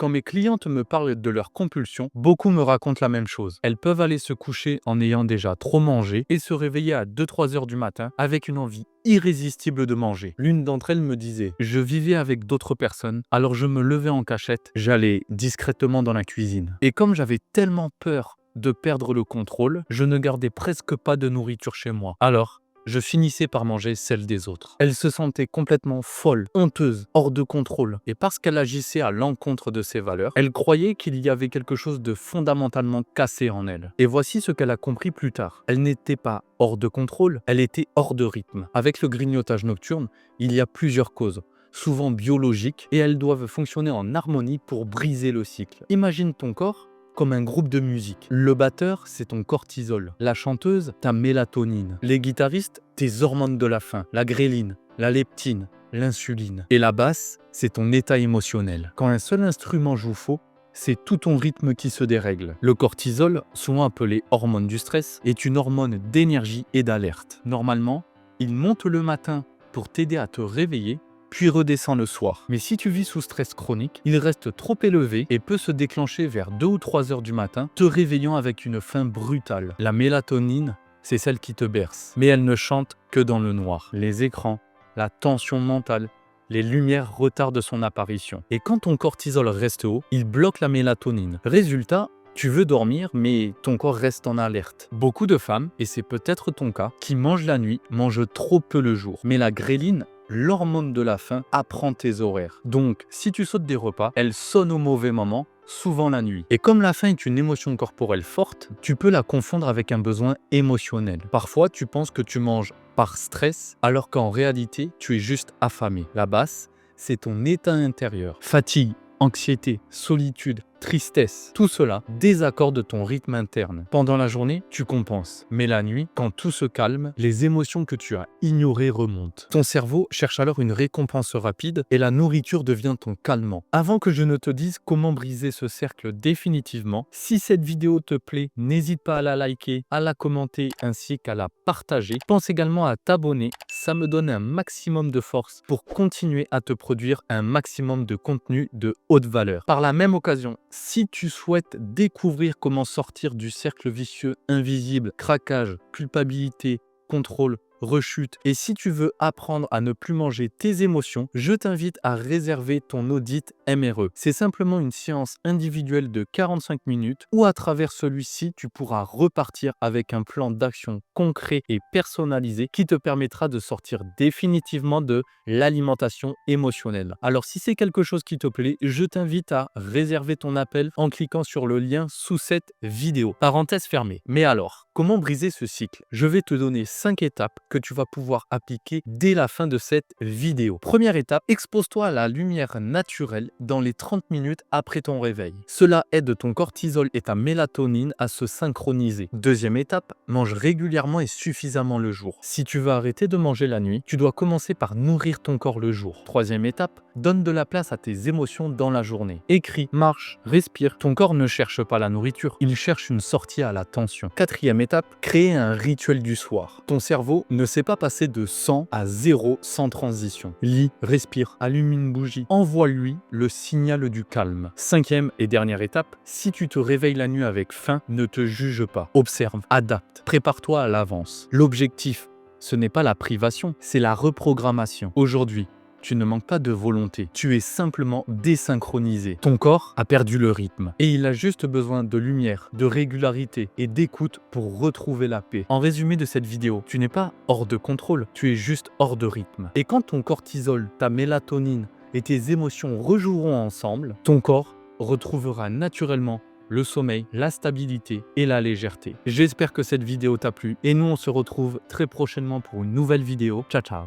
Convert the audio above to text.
Quand mes clientes me parlent de leurs compulsions, beaucoup me racontent la même chose. Elles peuvent aller se coucher en ayant déjà trop mangé et se réveiller à 2-3 heures du matin avec une envie irrésistible de manger. L'une d'entre elles me disait: je vivais avec d'autres personnes, alors je me levais en cachette, j'allais discrètement dans la cuisine. Et comme j'avais tellement peur de perdre le contrôle, je ne gardais presque pas de nourriture chez moi. Alors, je finissais par manger celle des autres. Elle se sentait complètement folle, honteuse, hors de contrôle. Et parce qu'elle agissait à l'encontre de ses valeurs, elle croyait qu'il y avait quelque chose de fondamentalement cassé en elle. Et voici ce qu'elle a compris plus tard. Elle n'était pas hors de contrôle, elle était hors de rythme. Avec le grignotage nocturne, il y a plusieurs causes, souvent biologiques, et elles doivent fonctionner en harmonie pour briser le cycle. Imagine ton corps comme un groupe de musique. Le batteur, c'est ton cortisol. La chanteuse, ta mélatonine. Les guitaristes, tes hormones de la faim. La gréline, la leptine, l'insuline. Et la basse, c'est ton état émotionnel. Quand un seul instrument joue faux, c'est tout ton rythme qui se dérègle. Le cortisol, souvent appelé hormone du stress, est une hormone d'énergie et d'alerte. Normalement, il monte le matin pour t'aider à te réveiller, puis redescend le soir. Mais si tu vis sous stress chronique, il reste trop élevé et peut se déclencher vers 2 ou 3 heures du matin, te réveillant avec une faim brutale. La mélatonine, c'est celle qui te berce, mais elle ne chante que dans le noir. Les écrans, la tension mentale, les lumières retardent son apparition. Et quand ton cortisol reste haut, il bloque la mélatonine. Résultat, tu veux dormir, mais ton corps reste en alerte. Beaucoup de femmes, et c'est peut-être ton cas, qui mangent la nuit, mangent trop peu le jour. Mais la gréline, l'hormone de la faim, apprend tes horaires. Donc, si tu sautes des repas, elle sonne au mauvais moment, souvent la nuit. Et comme la faim est une émotion corporelle forte, tu peux la confondre avec un besoin émotionnel. Parfois, tu penses que tu manges par stress, alors qu'en réalité, tu es juste affamé. La basse, c'est ton état intérieur. Fatigue, anxiété, solitude, tristesse, tout cela désaccorde ton rythme interne. Pendant la journée, tu compenses. Mais la nuit, quand tout se calme, les émotions que tu as ignorées remontent. Ton cerveau cherche alors une récompense rapide et la nourriture devient ton calmant. Avant que je ne te dise comment briser ce cercle définitivement, si cette vidéo te plaît, n'hésite pas à la liker, à la commenter ainsi qu'à la partager. Pense également à t'abonner, ça me donne un maximum de force pour continuer à te produire un maximum de contenu de haute valeur. Par la même occasion, si tu souhaites découvrir comment sortir du cercle vicieux invisible, craquage, culpabilité, contrôle, rechute, et si tu veux apprendre à ne plus manger tes émotions, je t'invite à réserver ton audit MRE. C'est simplement une séance individuelle de 45 minutes où à travers celui-ci, tu pourras repartir avec un plan d'action concret et personnalisé qui te permettra de sortir définitivement de l'alimentation émotionnelle. Alors si c'est quelque chose qui te plaît, je t'invite à réserver ton appel en cliquant sur le lien sous cette vidéo. Parenthèse fermée. Mais alors, comment briser ce cycle? Je vais te donner 5 étapes que tu vas pouvoir appliquer dès la fin de cette vidéo. Première étape, expose-toi à la lumière naturelle dans les 30 minutes après ton réveil. Cela aide ton cortisol et ta mélatonine à se synchroniser. Deuxième étape, mange régulièrement et suffisamment le jour. Si tu veux arrêter de manger la nuit, tu dois commencer par nourrir ton corps le jour. Troisième étape, donne de la place à tes émotions dans la journée. Écris, marche, respire. Ton corps ne cherche pas la nourriture, il cherche une sortie à la tension. Quatrième étape, créer un rituel du soir. Ton cerveau ne sait pas passer de 100 à 0 sans transition. Lis, respire, allume une bougie. Envoie-lui le signal du calme. Cinquième et dernière étape, si tu te réveilles la nuit avec faim, ne te juge pas. Observe, adapte, prépare-toi à l'avance. L'objectif, ce n'est pas la privation, c'est la reprogrammation. Aujourd'hui, tu ne manques pas de volonté, tu es simplement désynchronisé. Ton corps a perdu le rythme et il a juste besoin de lumière, de régularité et d'écoute pour retrouver la paix. En résumé de cette vidéo, tu n'es pas hors de contrôle, tu es juste hors de rythme. Et quand ton cortisol, ta mélatonine et tes émotions rejoueront ensemble, ton corps retrouvera naturellement le sommeil, la stabilité et la légèreté. J'espère que cette vidéo t'a plu et nous on se retrouve très prochainement pour une nouvelle vidéo. Ciao ciao.